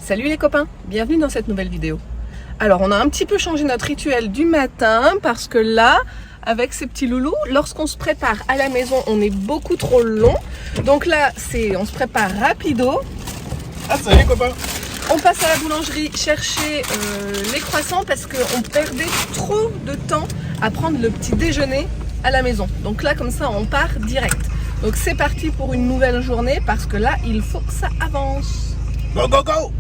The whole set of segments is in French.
Salut les copains, bienvenue dans cette nouvelle vidéo. Alors on a un petit peu changé notre rituel du matin parce que là, avec ces petits loulous, lorsqu'on se prépare à la maison, on est beaucoup trop long. Donc là, on se prépare rapido. Ah salut les copains. On passe à la boulangerie chercher les croissants parce qu'on perdait trop de temps à prendre le petit déjeuner à la maison. Donc là, comme ça, on part direct. Donc c'est parti pour une nouvelle journée parce que là, il faut que ça avance. Go go go.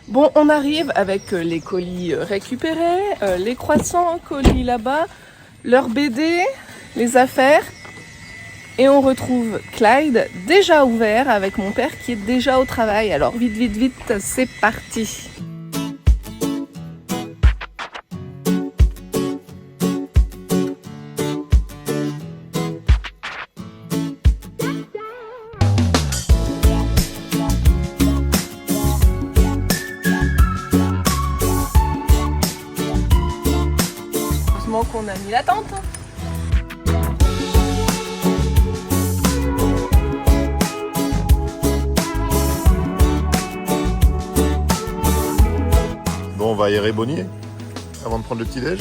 Bon, on arrive avec les colis récupérés, les croissants, colis là-bas, leur BD, les affaires. Et on retrouve Clyde déjà ouvert avec mon père qui est déjà au travail. Alors vite, vite, vite, c'est parti. Heureusement qu'on a mis la tente. Bon, on va aérer Bonnier avant de prendre le petit déj.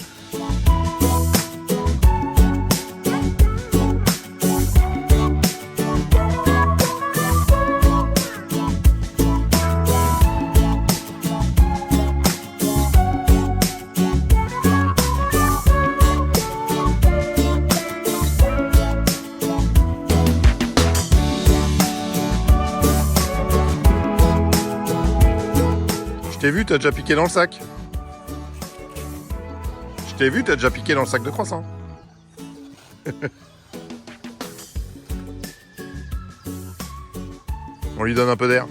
Je t'ai vu, t'as déjà piqué dans le sac. Je t'ai vu, t'as déjà piqué dans le sac de croissants. On lui donne un peu d'air.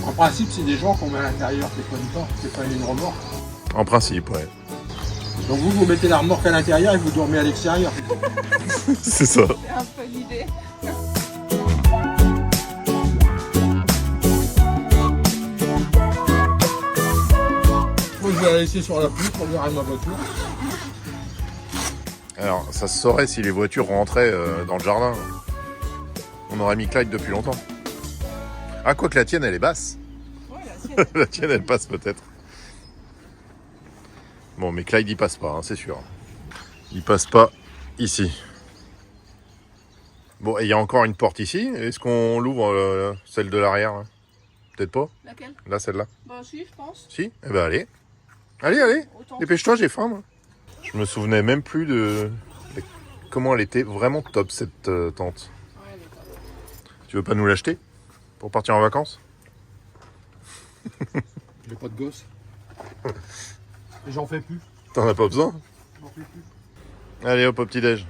En principe, c'est des gens qu'on met à l'intérieur, c'est pas une remorque. En principe, ouais. Donc vous mettez la remorque à l'intérieur et vous dormez à l'extérieur. C'est ça. C'est un peu l'idée. Moi, je vais la laisser sur la pluie pour démarrer ma voiture. Alors, ça se saurait si les voitures rentraient dans le jardin. On aurait mis Clyde depuis longtemps. Ah, quoi que la tienne, elle est basse. Ouais, la La tienne, elle passe peut-être. Bon, mais Clyde, il passe pas, hein, c'est sûr. Il passe pas ici. Bon, et il y a encore une porte ici. Est-ce qu'on l'ouvre, celle de l'arrière hein? Peut-être pas. Laquelle? Là, celle-là. Bah si, je pense. Si? Eh ben, allez. Allez, allez. Autant. Dépêche-toi, j'ai faim, moi. Je me souvenais même plus de comment elle était vraiment top, cette tente. Ouais, elle est pas bonne. Tu veux pas nous l'acheter pour partir en vacances? J'ai pas de gosse. Et j'en fais plus. T'en as pas besoin? J'en fais plus. Allez, hop, au petit-déj.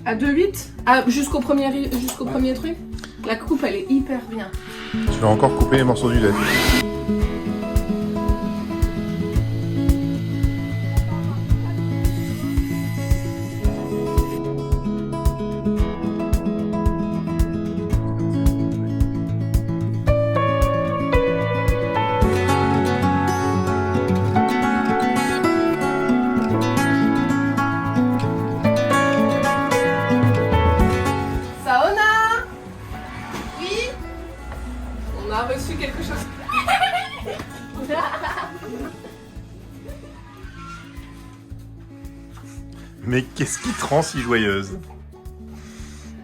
À 2,8 jusqu'au premier truc. La coupe, elle est hyper bien. Tu vas encore couper les morceaux du lait. Saona! Oui? On a reçu quelque chose. Mais qu'est-ce qui te rend si joyeuse?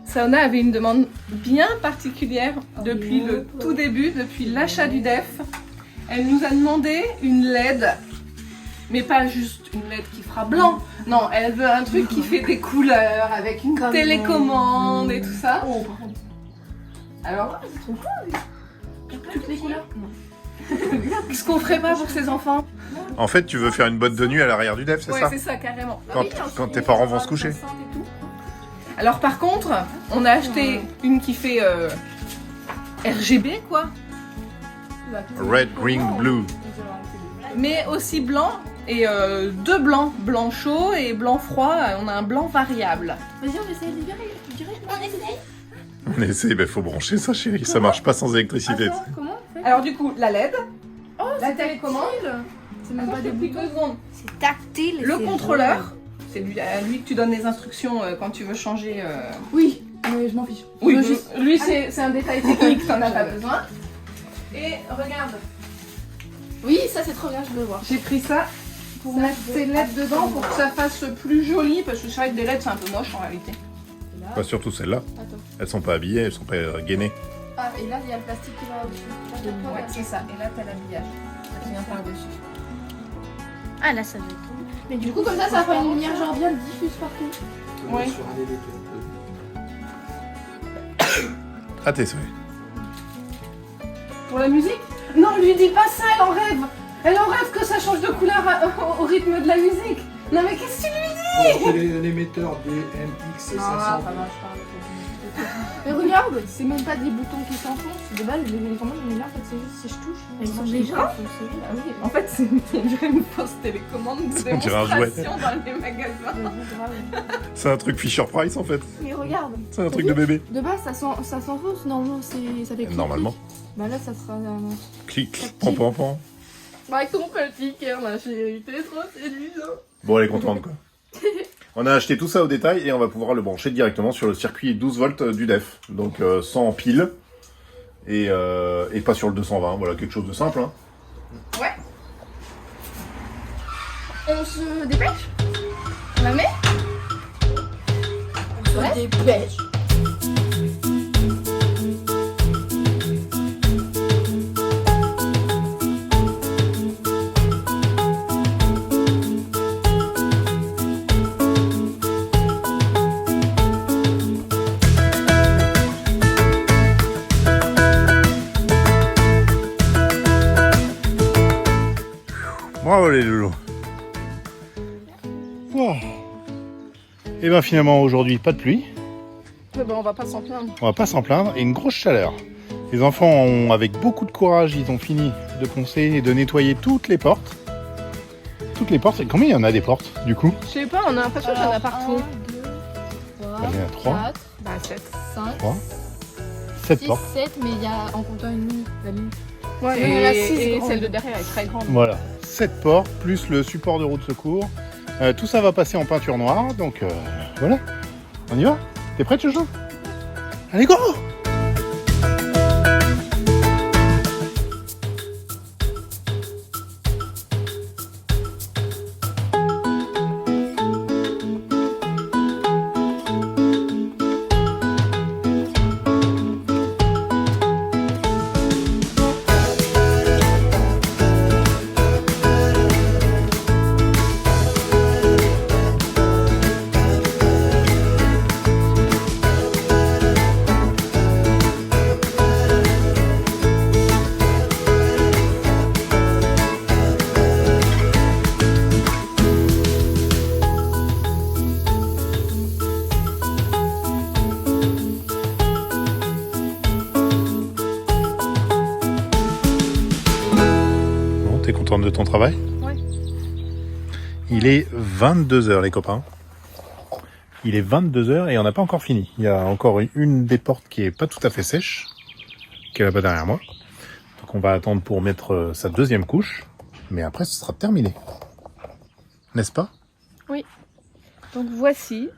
Saona avait une demande bien particulière depuis le tout début, depuis l'achat du DEF. Elle nous a demandé une LED, mais pas juste une LED qui fera blanc. Non, elle veut un truc qui fait des couleurs avec une télécommande et tout ça. Alors, toutes les couleurs. Qu'est-ce qu'on ferait pas pour ses enfants? En fait, tu veux faire une botte de nuit à l'arrière du DEF, c'est Ouais, ça? c'est ça, carrément. Quand tes parents vont se coucher. Alors par contre, on a acheté une qui fait RGB quoi. Red, green, blue. Mais aussi blanc Et 2 blancs, blanc chaud et blanc froid. On a un blanc variable. Vas-y, on essaye de virer. On essaye. On essaie, faut brancher ça chérie, ça marche pas sans électricité. Attends, comment on fait? Alors du coup, la LED, Oh, la c'est télécommande, C'est même pas des depuis boutons. 2 secondes. C'est tactile. Le contrôleur, c'est à lui que tu donnes les instructions quand tu veux changer. Oui, mais je m'en fiche. Oui, Je veux juste- lui c'est un détail technique, t'en as pas besoin. Et regarde, Oui, ça c'est trop bien, je veux voir. j'ai pris ça pour Ça, mettre je tes veux LED dedans pour que ça absolument. fasse plus joli parce que c'est vrai que des LED c'est un peu moche en réalité. Et là, Pas surtout celles-là, attends. elles sont pas habillées, elles sont pas gainées. Ah, et là, il y a le plastique qui va au-dessus. Ouais, c'est ça. Et là t'as l'habillage. Ça vient par-dessus. Ah là ça va être. Mais du coup, comme ça va faire une lumière genre bien diffuse partout. Ouais. Sur un élément. À tes souhaits. Pour la musique? Non, lui dis pas ça, elle en rêve. Elle en rêve que ça change de couleur au rythme de la musique. Non mais qu'est-ce que tu lui dis? Bon, c'est l'émetteur DMX 500. Mais regarde, c'est même pas des boutons qui s'enfoncent. De base, les commandes, mais là, en fait, c'est juste si je touche. Ils sont marchent déjà pas, ah oui, En fait, on dirait une fausse télécommande de On dirait un jouet. démonstration dans les magasins. vas-y, grave. C'est un truc Fisher Price en fait. Mais regarde, C'est un truc de bébé. de base, ça s'enfonce. Normalement, ça fait clic. Normalement. clic. Bah là, ça sera. Clic, pan pan pan. Bah, avec ton petit cœur, ma chérie, t'es trop séduisant. Bon, elle est contente quoi. On a acheté tout ça au détail et on va pouvoir le brancher directement sur le circuit 12 volts du DEF. Donc sans pile et pas sur le 220. Voilà, quelque chose de simple. Hein. Ouais. On se dépêche? On la met? On se dépêche. Bravo les loulous. Wow. Et ben finalement aujourd'hui pas de pluie, Mais bon, on va pas s'en plaindre. on va pas s'en plaindre, et une grosse chaleur. Les enfants ont, avec beaucoup de courage, ils ont fini de poncer et de nettoyer toutes les portes. Toutes les portes, et combien il y en a des portes du coup? Je sais pas, on a l'impression qu'il y en a partout. 1, 2, 3, Il y en a 3, 4, Bah 7. 5, 3, 7 6, portes. 7, mais il y a en comptant une mini, la mini. Ouais, Il y en a six et grandes. celle de derrière est très grande. Voilà, 7 portes, plus le support de roue de secours. Tout ça va passer en peinture noire, donc voilà. On y va? T'es prête, Jojo? Allez, go! Bon, t'es contente de ton travail? Ouais. Il est 22h les copains. Il est 22h et on n'a pas encore fini. Il y a encore une des portes qui est pas tout à fait sèche, qui est là-bas derrière moi. Donc on va attendre pour mettre sa deuxième couche, mais après ce sera terminé. N'est-ce pas? Donc voici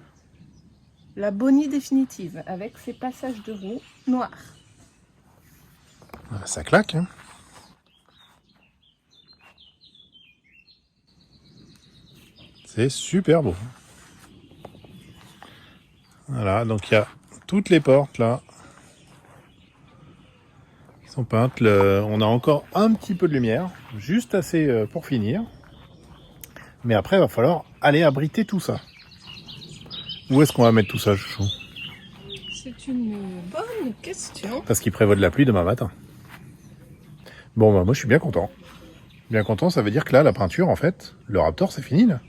la Bonnie définitive avec ses passages de roue noirs. Ah, ça claque, hein. C'est super beau. Voilà, donc il y a toutes les portes là qui sont peintes. On a encore un petit peu de lumière, juste assez pour finir. Mais après, il va falloir aller abriter tout ça. Où est-ce qu'on va mettre tout ça, chouchou? C'est une bonne question. Parce qu'il prévoit de la pluie demain matin. Bon, bah, moi je suis bien content. Bien content, ça veut dire que là, la peinture, en fait, le Raptor, c'est fini là.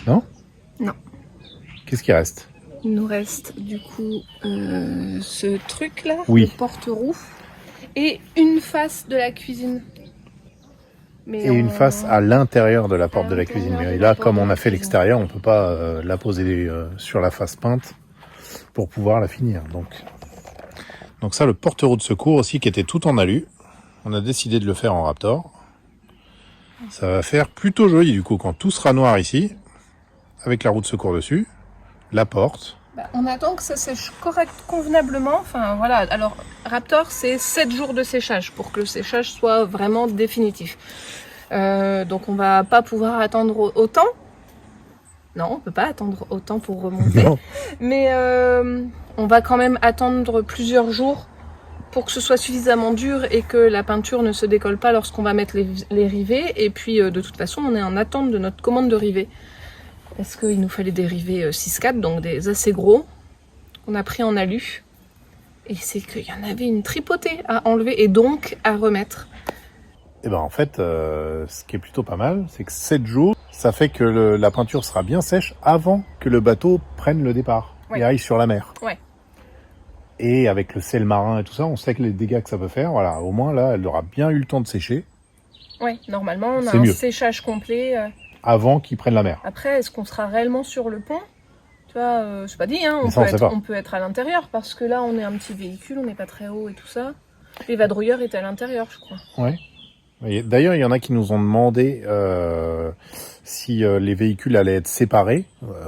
Non? Non. Qu'est-ce qui reste? Il nous reste du coup ce truc là, Oui. le porte-roue, et une face de la cuisine. Mais Et une face à l'intérieur de la porte À de la cuisine. l'intérieur Mais de là, la porte comme de on la a fait cuisine. l'extérieur, on peut pas la poser sur la face peinte pour pouvoir la finir. Donc ça, le porte-roue de secours aussi, qui était tout en alu. On a décidé de le faire en Raptor. Ça va faire plutôt joli du coup quand tout sera noir ici, avec la roue de secours dessus, la porte. On attend que ça sèche convenablement. Enfin voilà, alors Raptor c'est 7 jours de séchage pour que le séchage soit vraiment définitif. Donc on va pas pouvoir attendre autant. Non, on peut pas attendre autant pour remonter. Non. Mais on va quand même attendre plusieurs jours pour que ce soit suffisamment dur et que la peinture ne se décolle pas lorsqu'on va mettre les rivets. Et puis de toute façon, on est en attente de notre commande de rivets. Parce qu'il nous fallait des rivets 6-4, donc des assez gros, qu'on a pris en alu. Et c'est qu'il y en avait une tripotée à enlever et donc à remettre. Et ben en fait, ce qui est plutôt pas mal, c'est que 7 jours, ça fait que la peinture sera bien sèche avant que le bateau prenne le départ Ouais. et aille sur la mer. Ouais. Et avec le sel marin et tout ça, on sait que les dégâts que ça peut faire, voilà, au moins là, elle aura bien eu le temps de sécher Ouais, normalement on a C'est un mieux. séchage complet. avant qu'ils prennent la mer. Après, est-ce qu'on sera réellement sur le pont? Tu vois, c'est pas dit, hein. Mais ça, on sait pas. On peut être à l'intérieur parce que là, on est un petit véhicule, on n'est pas très haut et tout ça. Les vadrouilleurs étaient à l'intérieur, je crois. Ouais. Et d'ailleurs, il y en a qui nous ont demandé si les véhicules allaient être séparés,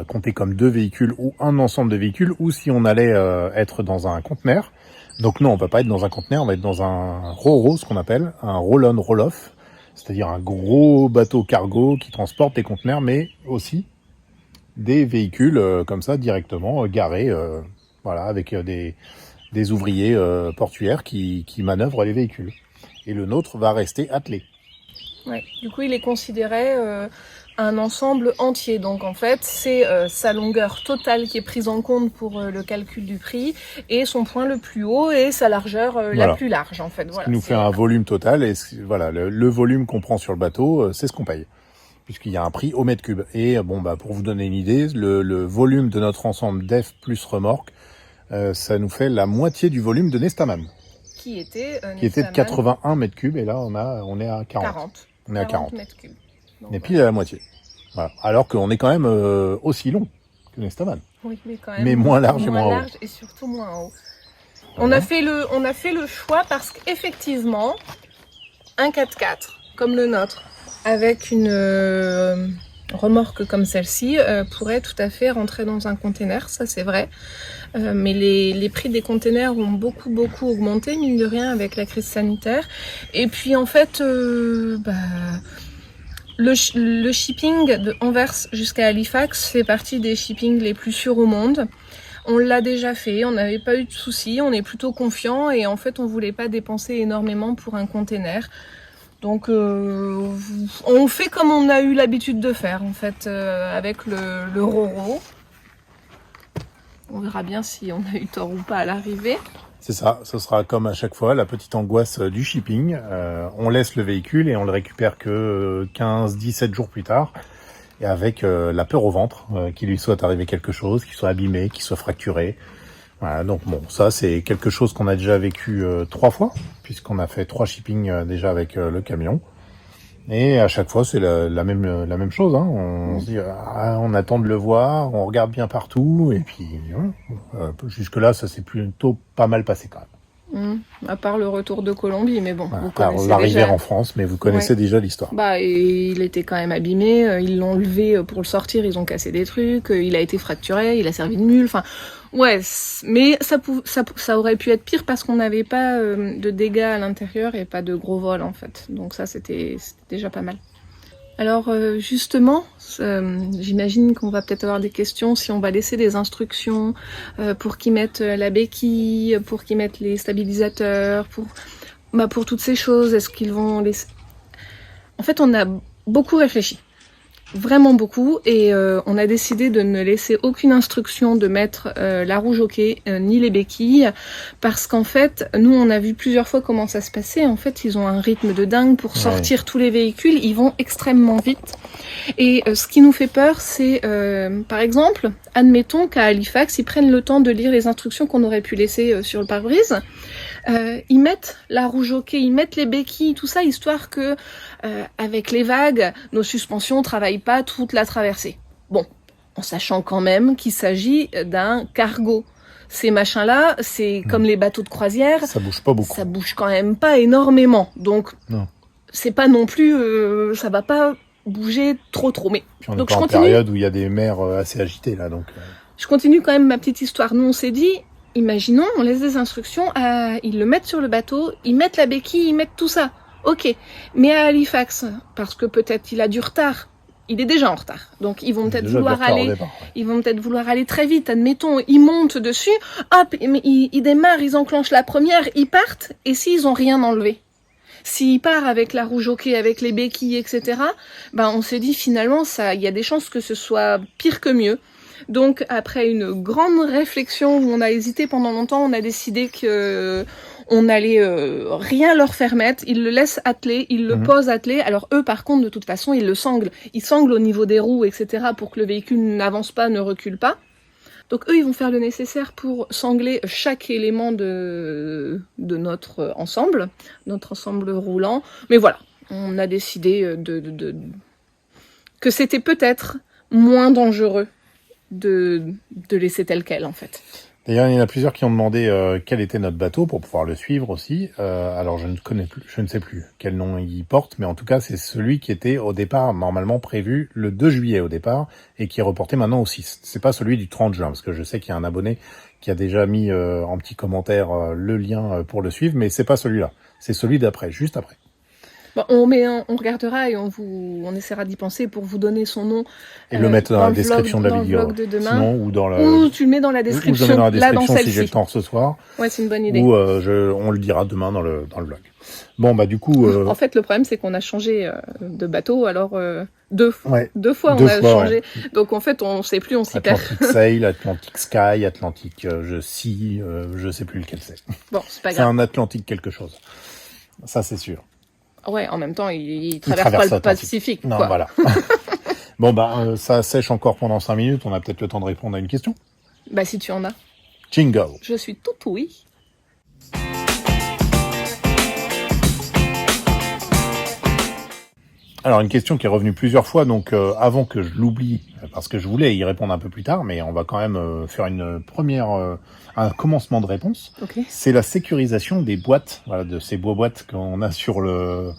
comptés comme 2 véhicules ou un ensemble de véhicules, ou si on allait être dans un conteneur. Donc non, on va pas être dans un conteneur, on va être dans un ro-ro, ce qu'on appelle un roll-on, roll-off, c'est-à-dire un gros bateau cargo qui transporte des conteneurs, mais aussi des véhicules comme ça directement garés, voilà, avec des ouvriers portuaires qui manœuvrent les véhicules. Et le nôtre va rester attelé. Ouais. Du coup, il est considéré un ensemble entier. Donc, en fait, c'est sa longueur totale qui est prise en compte pour le calcul du prix et son point le plus haut et sa largeur la Voilà. plus large, en fait. Ce Voilà, qui nous fait un volume total. Et voilà, le volume qu'on prend sur le bateau, c'est ce qu'on paye. Puisqu'il y a un prix au mètre cube. Et bon, bah, pour vous donner une idée, le volume de notre ensemble DEF plus remorque, ça nous fait la moitié du volume de Nestaman, qui était de 81 mètres cubes. Et là, on est à 40. On est à 40. mètres cubes. Donc, On est pile à la moitié. Voilà. Alors qu'on est quand même aussi long que Nestaman. oui, mais quand même. Mais moins large et moins haut. large et surtout moins haut. On a fait le choix parce qu'effectivement, un 4x4 comme le nôtre, avec une remorque comme celle-ci, pourrait tout à fait rentrer dans un container, ça c'est vrai. Mais les prix des containers ont beaucoup augmenté, mine de rien, avec la crise sanitaire. Et puis en fait, le shipping de Anvers jusqu'à Halifax fait partie des shippings les plus sûrs au monde. On l'a déjà fait, on n'avait pas eu de soucis, on est plutôt confiant et en fait on voulait pas dépenser énormément pour un container. Donc on fait comme on a eu l'habitude de faire en fait avec le Roro. On verra bien si on a eu tort ou pas à l'arrivée. C'est ça, ce sera comme à chaque fois la petite angoisse du shipping. On laisse le véhicule et on le récupère que 15-17 jours plus tard. Et avec la peur au ventre, qu'il lui soit arrivé quelque chose, qu'il soit abîmé, qu'il soit fracturé. Voilà, donc bon, ça c'est quelque chose qu'on a déjà vécu 3 fois, puisqu'on a fait 3 shippings déjà avec le camion. Et à chaque fois c'est la même chose. Hein. On se dit, on attend de le voir, on regarde bien partout, et puis jusque là ça s'est plutôt pas mal passé quand même. À part le retour de Colombie, mais bon, Voilà. vous connaissez L'arrivée déjà. en France, mais vous connaissez déjà l'histoire. Bah, et il était quand même abîmé, ils l'ont levé pour le sortir, ils ont cassé des trucs, il a été fracturé, il a servi de mule, enfin, ouais, mais ça aurait pu être pire parce qu'on n'avait pas de dégâts à l'intérieur et pas de gros vols en fait, donc ça c'était déjà pas mal. Alors justement, j'imagine qu'on va peut-être avoir des questions si on va laisser des instructions pour qu'ils mettent la béquille, pour qu'ils mettent les stabilisateurs, pour toutes ces choses. Est-ce qu'ils vont laisser... En fait, on a beaucoup réfléchi. Vraiment beaucoup, et on a décidé de ne laisser aucune instruction de mettre la roue jockey ni les béquilles, parce qu'en fait, nous on a vu plusieurs fois comment ça se passait. En fait, ils ont un rythme de dingue pour sortir tous les véhicules, ils vont extrêmement vite. Et ce qui nous fait peur, c'est par exemple, admettons qu'à Halifax, ils prennent le temps de lire les instructions qu'on aurait pu laisser sur le pare-brise. ils mettent la roue jockey, ils mettent les béquilles, tout ça, histoire que, avec les vagues, nos suspensions travaillent pas toute la traversée. Bon, en sachant quand même qu'il s'agit d'un cargo. Ces machins-là, c'est comme les bateaux de croisière. Ça bouge pas beaucoup. Ça bouge quand même pas énormément. Donc, Non. c'est pas non plus, ça va pas bouger trop. Mais Puis on est donc pas je en continue. période où il y a des mers assez agitées là, donc. Je continue quand même ma petite histoire. Nous, on s'est dit, imaginons, on laisse des instructions, ils le mettent sur le bateau, ils mettent la béquille, ils mettent tout ça. Ok. Mais à Halifax, parce que peut-être il a du retard, il est déjà en retard. Donc ils vont peut-être Déjà de vouloir retard au aller, départ, ouais. ils vont peut-être vouloir aller très vite. Admettons, ils montent dessus, hop, mais ils démarrent, ils enclenchent la première, ils partent. Et s'ils ont rien enlevé, s'ils partent avec la roue jockey, avec les béquilles, etc. Ben on s'est dit finalement ça, il y a des chances que ce soit pire que mieux. Donc après une grande réflexion où on a hésité pendant longtemps, on a décidé que on allait rien leur faire mettre. Ils le laissent atteler, ils le posent atteler. Alors eux par contre de toute façon ils le sanglent. Ils sanglent au niveau des roues, etc. pour que le véhicule n'avance pas, ne recule pas. Donc eux ils vont faire le nécessaire pour sangler chaque élément de notre ensemble roulant. Mais voilà, on a décidé que c'était peut-être moins dangereux de laisser tel quel en fait. D'ailleurs, il y en a plusieurs qui ont demandé quel était notre bateau pour pouvoir le suivre aussi. Alors, je ne sais plus quel nom il porte, mais en tout cas, c'est celui qui était au départ normalement prévu le 2 juillet au départ et qui est reporté maintenant au 6. C'est pas celui du 30 juin, parce que je sais qu'il y a un abonné qui a déjà mis en petit commentaire le lien pour le suivre, mais c'est pas celui-là. C'est celui d'après, juste après. Bon, on regardera et on essaiera d'y penser pour vous donner son nom. Et le mettre dans la description de la vidéo. Dans le vlog de demain. Sinon, ou dans la... Ou tu le mets dans la Ou je description. le mets dans la Là, dans description si celle-ci. j'ai le temps ce soir. Ouais, c'est une bonne idée. Ou on le dira demain dans le vlog. Bon, bah du coup... En fait, le problème, c'est qu'on a changé de bateau. Alors, deux fois, Deux on a fois, changé. Ouais. Donc, en fait, on sait plus, on s'y perd. Atlantic Sail, Atlantic Sky, Atlantic Sea, je sais plus lequel c'est. Bon, c'est pas C'est grave. un Atlantique quelque chose. Ça, c'est sûr. Ouais, en même temps, il traverse traverse pas le l'Atlantique. Pacifique. Non, quoi. voilà. Bon, bah, ça sèche encore pendant 5 minutes. On a peut-être le temps de répondre à une question. Bah, si tu en as. Jingle. Je suis tout oui. Alors, une question qui est revenue plusieurs fois, donc avant que je l'oublie, parce que je voulais y répondre un peu plus tard, mais on va quand même faire une première, un commencement de réponse. Ok. C'est la sécurisation des boîtes, voilà, de ces boîtes qu'on a sur la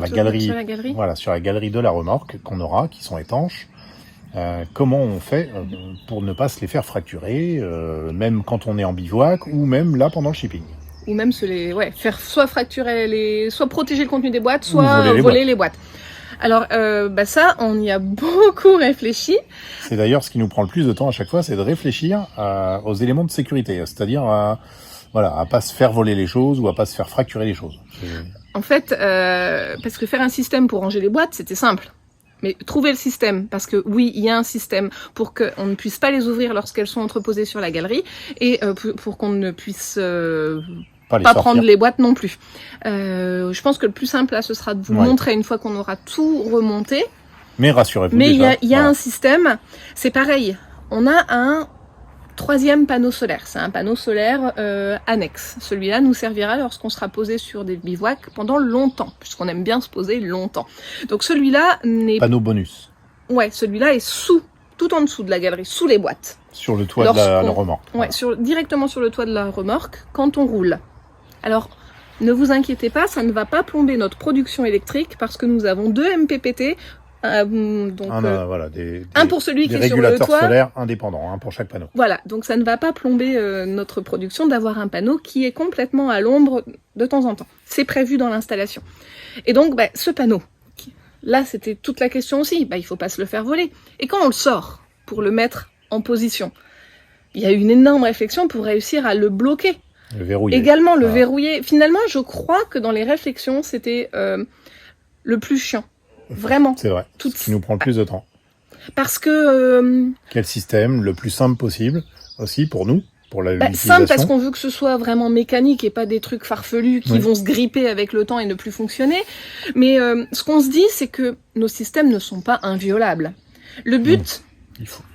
galerie. Sur la galerie. Voilà, sur la galerie de la remorque qu'on aura, qui sont étanches. Comment on fait pour ne pas se les faire fracturer, même quand on est en bivouac ou même là pendant le shipping. Ou même faire soit fracturer soit protéger le contenu des boîtes, soit voler les voler les boîtes. Alors, ça, on y a beaucoup réfléchi. C'est d'ailleurs ce qui nous prend le plus de temps à chaque fois, c'est de réfléchir aux éléments de sécurité, c'est-à-dire à pas se faire voler les choses ou à pas se faire fracturer les choses. En fait, parce que faire un système pour ranger les boîtes, c'était simple. Mais trouver le système, parce que oui, il y a un système pour qu'on ne puisse pas les ouvrir lorsqu'elles sont entreposées sur la galerie et pour qu'on ne puisse pas prendre les boîtes non plus. Je pense que le plus simple là, ce sera de vous montrer une fois qu'on aura tout remonté. Mais rassurez-vous. Mais il y a un système, c'est pareil. On a un 3e panneau solaire. C'est un panneau solaire annexe. Celui-là nous servira lorsqu'on sera posé sur des bivouacs pendant longtemps, puisqu'on aime bien se poser longtemps. Donc celui-là n'est... Panneau bonus. Ouais, celui-là est tout en dessous de la galerie, sous les boîtes. Sur le toit de la remorque. Ouais, directement sur le toit de la remorque, quand on roule. Alors, ne vous inquiétez pas, ça ne va pas plomber notre production électrique parce que nous avons 2 MPPT. Donc, un pour celui qui est sur le toit. Régulateurs solaires indépendants, un pour chaque panneau. Voilà, donc ça ne va pas plomber notre production d'avoir un panneau qui est complètement à l'ombre de temps en temps. C'est prévu dans l'installation. Et donc, ce panneau, là c'était toute la question aussi, il faut pas se le faire voler. Et quand on le sort pour le mettre en position, il y a une énorme réflexion pour réussir à le bloquer. Le verrouiller. Également le verrouiller. Finalement, je crois que dans les réflexions, c'était le plus chiant. Vraiment. C'est vrai. Ce qui nous prend le plus de temps. Parce que... Quel système le plus simple possible aussi pour nous, pour la l'utilisation. Simple parce qu'on veut que ce soit vraiment mécanique et pas des trucs farfelus qui vont se gripper avec le temps et ne plus fonctionner. Mais ce qu'on se dit, c'est que nos systèmes ne sont pas inviolables. Le but,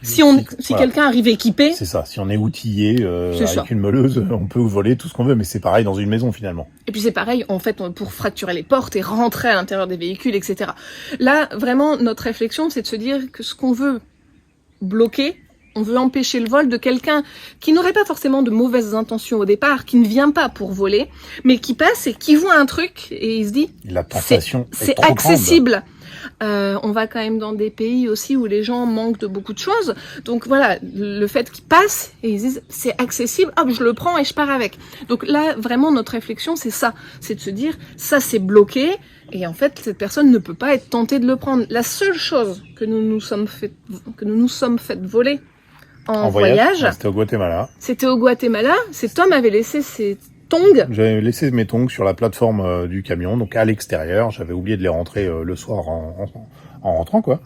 Si voilà. quelqu'un arrive équipé, C'est ça, si on est outillé C'est avec ça. une meuleuse, on peut voler tout ce qu'on veut, mais c'est pareil dans une maison finalement. et puis c'est pareil, en fait, pour fracturer les portes et rentrer à l'intérieur des véhicules, etc. Là, vraiment, notre réflexion, c'est de se dire que ce qu'on veut bloquer, on veut empêcher le vol de quelqu'un qui n'aurait pas forcément de mauvaises intentions au départ, qui ne vient pas pour voler, mais qui passe et qui voit un truc et il se dit La tentation est c'est trop accessible. On va quand même dans des pays aussi où les gens manquent de beaucoup de choses. Donc voilà, le fait qu'ils passent et ils disent c'est accessible, hop, je le prends et je pars avec. Donc là, vraiment, notre réflexion, c'est ça. C'est de se dire, ça c'est bloqué et en fait, cette personne ne peut pas être tentée de le prendre. La seule chose que nous nous sommes fait voler en voyage, ouais, c'était au Guatemala. c'était au Guatemala. Cet homme avait laissé ses tongs. J'avais laissé mes tongs sur la plateforme du camion, donc à l'extérieur. J'avais oublié de les rentrer le soir en rentrant, quoi.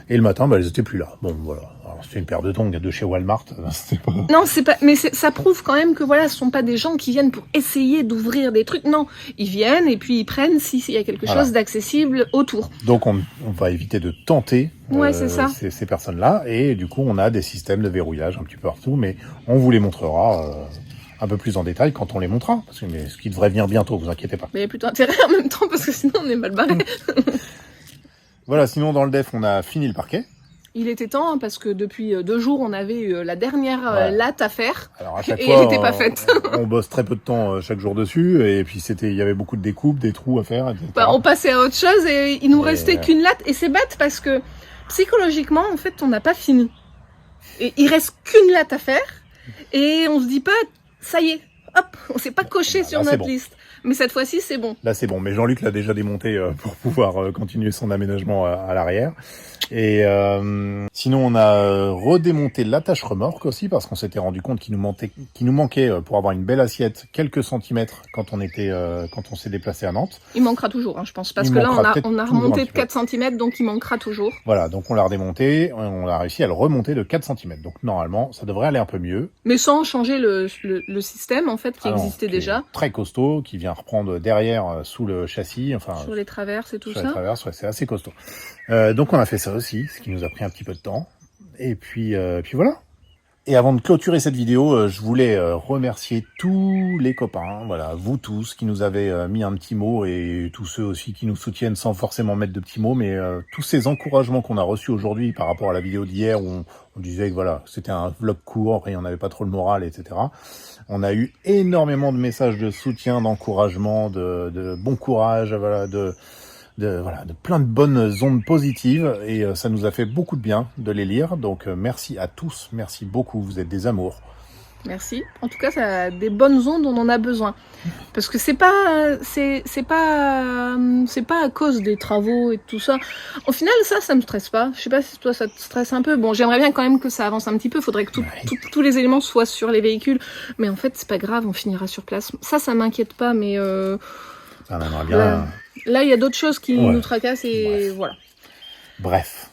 Et le matin, elles étaient plus là. Bon, voilà. Alors, c'était une paire de tongs de chez Walmart. C'était pas... Non, c'est pas. Mais ça prouve quand même que voilà, ce sont pas des gens qui viennent pour essayer d'ouvrir des trucs. Non, ils viennent et puis ils prennent s'il y a quelque Voilà. chose d'accessible autour. Donc on va éviter de tenter Ouais, c'est ça. ces personnes-là. Et du coup, on a des systèmes de verrouillage un petit peu partout, mais on vous les montrera un peu plus en détail quand on les montrera. Parce que, mais ce qui devrait venir bientôt, vous inquiétez pas. Mais il y a plutôt intérêt en même temps parce que sinon on est mal barré. Voilà, sinon dans le def, on a fini le parquet. Il était temps hein, parce que depuis 2 jours, on avait eu la dernière Ouais. latte à faire. Alors à chaque Et fois, elle était pas faite. on bosse très peu de temps chaque jour dessus, et puis il y avait beaucoup de découpes, des trous à faire, etc. Bah, on passait à autre chose et il nous Et restait qu'une latte. Et c'est bête parce que psychologiquement, en fait, on n'a pas fini. Et il reste qu'une latte à faire et on se dit pas, ça y est, hop, on s'est pas coché Là, sur c'est notre bon. liste. Mais cette fois-ci, c'est bon. Là c'est bon, mais Jean-Luc l'a déjà démonté pour pouvoir continuer son aménagement à l'arrière. Et sinon on a redémonté l'attache remorque aussi parce qu'on s'était rendu compte qu'il nous manquait pour avoir une belle assiette quelques centimètres quand on s'est déplacé à Nantes. Il manquera toujours, hein, je pense. Parce Il que là, manquera on a toujours un remonté de petit peu. 4 cm, donc il manquera toujours. Voilà, donc on l'a redémonté, on a réussi à le remonter de 4 cm. Donc normalement ça devrait aller un peu mieux. Mais sans changer le système, en fait, qui Ah non, existait qui est déjà. très costaud, qui vient reprendre derrière sous le châssis, enfin Sur les traverses et tout sur ça. les traverses, ouais, c'est assez costaud. Donc on a fait ça aussi, ce qui nous a pris un petit peu de temps. Et puis voilà. Et avant de clôturer cette vidéo, je voulais remercier tous les copains, voilà, vous tous qui nous avez mis un petit mot et tous ceux aussi qui nous soutiennent sans forcément mettre de petits mots, mais tous ces encouragements qu'on a reçus aujourd'hui par rapport à la vidéo d'hier où on disait que voilà, c'était un vlog court et on n'avait pas trop le moral, etc. On a eu énormément de messages de soutien, d'encouragement, de bon courage, voilà, de plein de bonnes ondes positives et ça nous a fait beaucoup de bien de les lire. Donc merci à tous, merci beaucoup, vous êtes des amours. Merci. En tout cas, ça a des bonnes ondes, on en a besoin. Parce que c'est pas à cause des travaux et tout ça. Au final, ça me stresse pas. Je sais pas si toi ça te stresse un peu. Bon, j'aimerais bien quand même que ça avance un petit peu. Faudrait que tous les éléments soient sur les véhicules. Mais en fait, c'est pas grave, on finira sur place. Ça m'inquiète pas, mais Ça on aimerait bien. là, il y a d'autres choses qui Ouais. nous tracassent et Bref. voilà. Bref,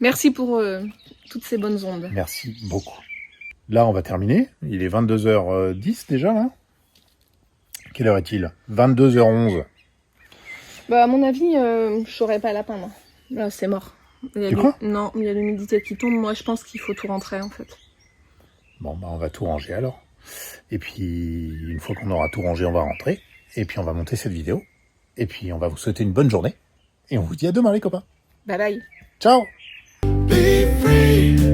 Merci pour toutes ces bonnes ondes. merci beaucoup. Là, on va terminer. Il est 22h10 déjà, là. Quelle heure est-il? 22h11. Bah, à mon avis, je saurais pas la peindre. Là, c'est mort. Tu crois? Non, il y a l'humidité qui tombe. Moi, je pense qu'il faut tout rentrer, en fait. Bon, bah, on va tout ranger alors. Et puis, une fois qu'on aura tout rangé, on va rentrer. Et puis, on va monter cette vidéo. Et puis, on va vous souhaiter une bonne journée. Et on vous dit à demain, les copains. Bye bye. Ciao! Be free.